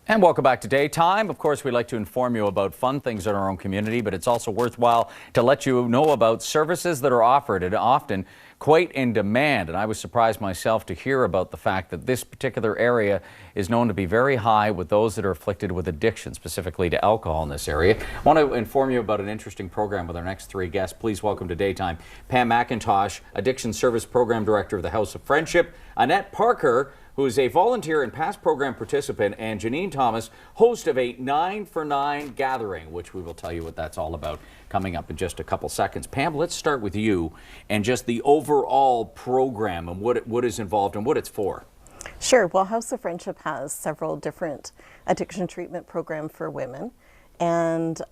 And welcome back to Daytime. Of course, we like to inform you about fun things in our own community, but it's also worthwhile to let you know about services that are offered and often quite in demand. And I was surprised myself to hear about the fact that this particular area is known to be very high with those that are afflicted with addiction, specifically to alcohol in this area. I want to inform you about an interesting program with our next three guests. Please welcome to Daytime Pam McIntosh, Addiction Service Program Director of the House of Friendship, Annette Parker, who is a volunteer and past program participant, and Janine Thomas, host of a 9ForNine gathering, which we will tell you what that's all about coming up in just a couple seconds. Pam, let's start with you and just the overall program and what is involved and what it's for. Sure. Well, House of Friendship has several different addiction treatment programs for women, and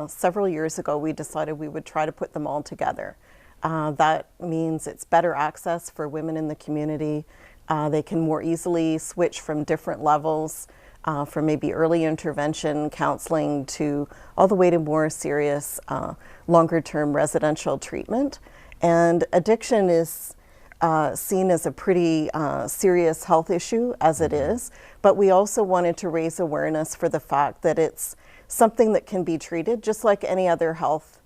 several years ago we decided we would try to put them all together. That means it's better access for women in the community. They can more easily switch from different levels, from maybe early intervention counseling to all the way to more serious, longer-term residential treatment. And addiction is seen as a pretty serious health issue as it is, but we also wanted to raise awareness for the fact that it's something that can be treated just like any other health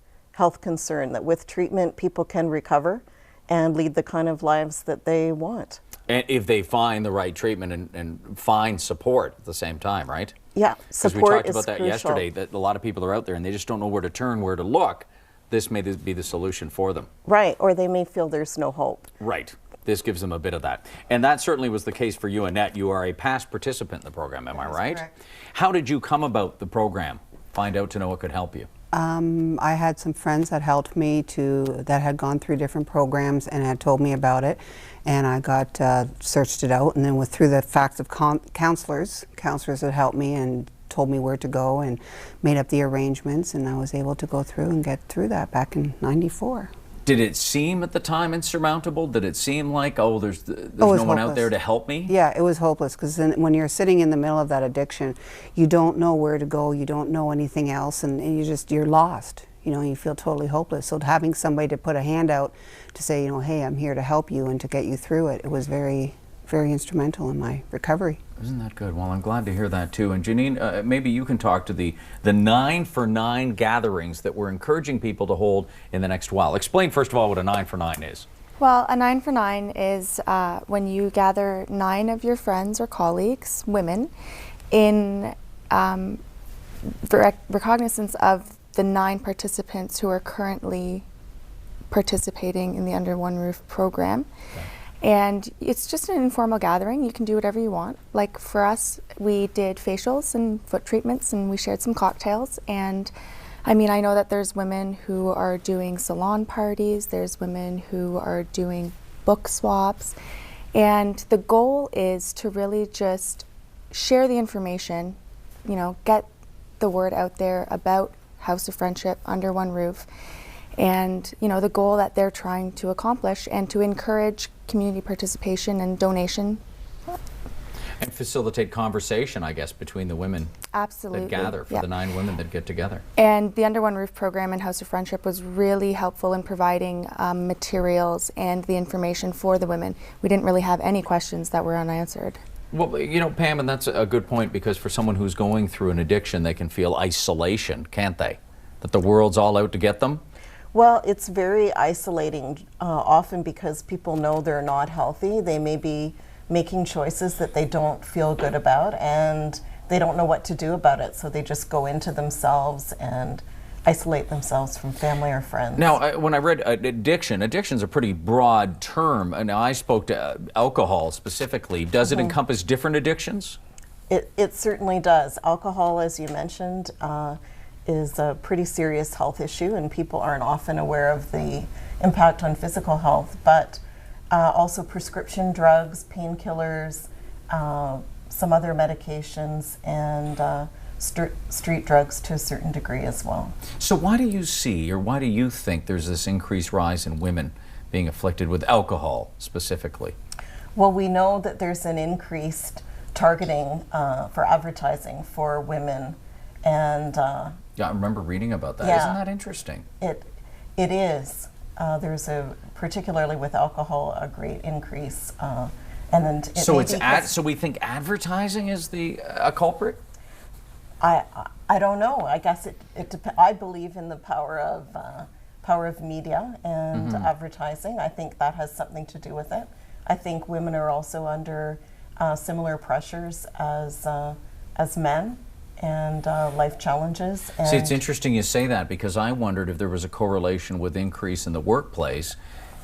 concern, that with treatment people can recover and lead the kind of lives that they want. And if they find the right treatment and find support at the same time, right? Yeah, support is crucial. Because we talked about that yesterday, that a lot of people are out there and they just don't know where to turn, where to look. This may be the solution for them. Right, or they may feel there's no hope. Right. This gives them a bit of that. And that certainly was the case for you, Annette. You are a past participant in the program, am I right? Correct. How did you come about the program? Find out to know what could help you? I had some friends that helped me that had gone through different programs and had told me about it, and I got searched it out, and then through the facts of counselors that helped me and told me where to go and made up the arrangements, and I was able to go through and get through that back in '94. Did it seem at the time insurmountable? Did it seem like, oh, there's no one out there to help me? Yeah, it was hopeless, because then when you're sitting in the middle of that addiction, you don't know where to go, you don't know anything else, and you're lost. You know, you feel totally hopeless. So having somebody to put a hand out to say, you know, hey, I'm here to help you and to get you through it, it was very, very instrumental in my recovery. Isn't that good? Well, I'm glad to hear that too. And Janine, maybe you can talk to the 9ForNine gatherings that we're encouraging people to hold in the next while. Explain first of all what a 9ForNine is. Well, a 9ForNine is when you gather 9 of your friends or colleagues, women, in recognizance of the 9 participants who are currently participating in the Under One Roof program. Okay. And it's just an informal gathering. You can do whatever you want. Like for us, we did facials and foot treatments, and we shared some cocktails. And I mean, I know that there's women who are doing salon parties, there's women who are doing book swaps. And the goal is to really just share the information, you know, get the word out there about House of Friendship, Under One Roof, and you know the goal that they're trying to accomplish, and to encourage community participation and donation. And facilitate conversation, I guess, between the women Absolutely. That gather, for the 9 women that get together. And the Under One Roof program and House of Friendship was really helpful in providing materials and the information for the women. We didn't really have any questions that were unanswered. Well, you know, Pam, and that's a good point, because for someone who's going through an addiction, they can feel isolation, can't they? That the world's all out to get them? Well, it's very isolating, often because people know they're not healthy. They may be making choices that they don't feel good about, and they don't know what to do about it, so they just go into themselves and isolate themselves from family or friends. Now, when I read addiction's a pretty broad term. Now, I spoke to alcohol specifically. Does it encompass different addictions? It certainly does. Alcohol, as you mentioned, is a pretty serious health issue, and people aren't often aware of the impact on physical health, but also prescription drugs, painkillers, some other medications, and street drugs to a certain degree as well. So why do you see, or why do you think there's this increased rise in women being afflicted with alcohol specifically? Well, we know that there's an increased targeting for advertising for women, and yeah, I remember reading about that. Yeah, isn't that interesting? It is. There's particularly with alcohol, a great increase, and then so we think advertising is a culprit. I don't know. I guess I believe in the power of media and advertising. I think that has something to do with it. I think women are also under similar pressures as men and life challenges. And See, it's interesting you say that, because I wondered if there was a correlation with increase in the workplace.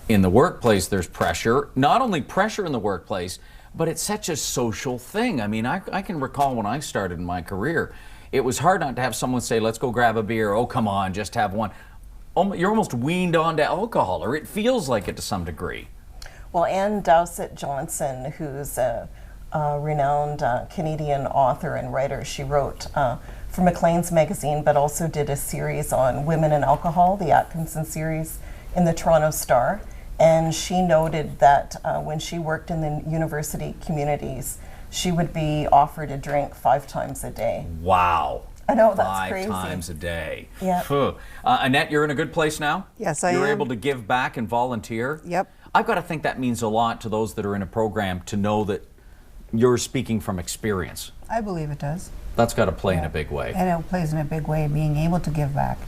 In the workplace, there's pressure, not only pressure in the workplace, but it's such a social thing. I mean, I can recall when I started in my career, it was hard not to have someone say, let's go grab a beer. Oh, come on, just have one. You're almost weaned onto alcohol, or it feels like it to some degree. Well, Ann Dowsett Johnson, who's a renowned Canadian author and writer, she wrote for Maclean's magazine, but also did a series on women and alcohol, the Atkinson series, in the Toronto Star. And she noted that when she worked in the university communities, she would be offered a drink 5 times a day. Wow. I know, that's crazy. 5 times a day. Yeah. Annette, you're in a good place now? Yes, I am. You're able to give back and volunteer? Yep. I've got to think that means a lot to those that are in a program to know that you're speaking from experience. I believe it does. That's got to play in a big way. And it plays in a big way, being able to give back.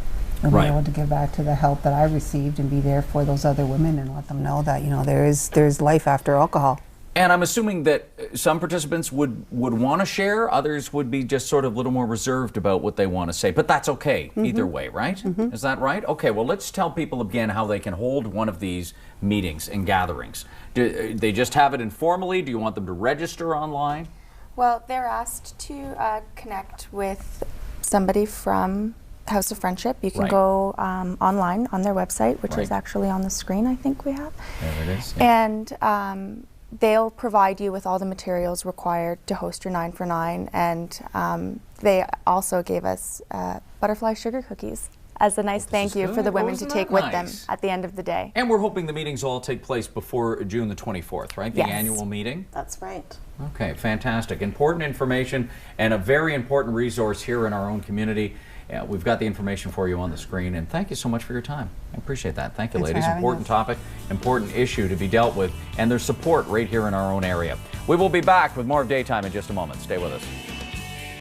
And Right. being able to give back to the help that I received and be there for those other women and let them know that, you know, there's life after alcohol. And I'm assuming that some participants would want to share, others would be just sort of a little more reserved about what they want to say. But that's okay, either way, right? Is that right? Okay, well, let's tell people again how they can hold one of these meetings and gatherings. Do they just have it informally? Do you want them to register online? Well, they're asked to connect with somebody from House of Friendship. You can Right. go online on their website, which is Right. actually on the screen, I think we have. There it is. Yeah. And they'll provide you with all the materials required to host your 9 for 9. And they also gave us butterfly sugar cookies as a nice thank you for the good. women Isn't to that take with them nice? at the end of the day. And we're hoping the meetings all take place before June the 24th, right? The Yes. annual meeting? That's right. Okay, fantastic. Important information and a very important resource here in our own community. We've got the information for you on the screen, and thank you so much for your time. I appreciate that. Thank you, Thanks for ladies. having Important us. topic, important issue to be dealt with, and there's support right here in our own area. We will be back with more of Daytime in just a moment. Stay with us.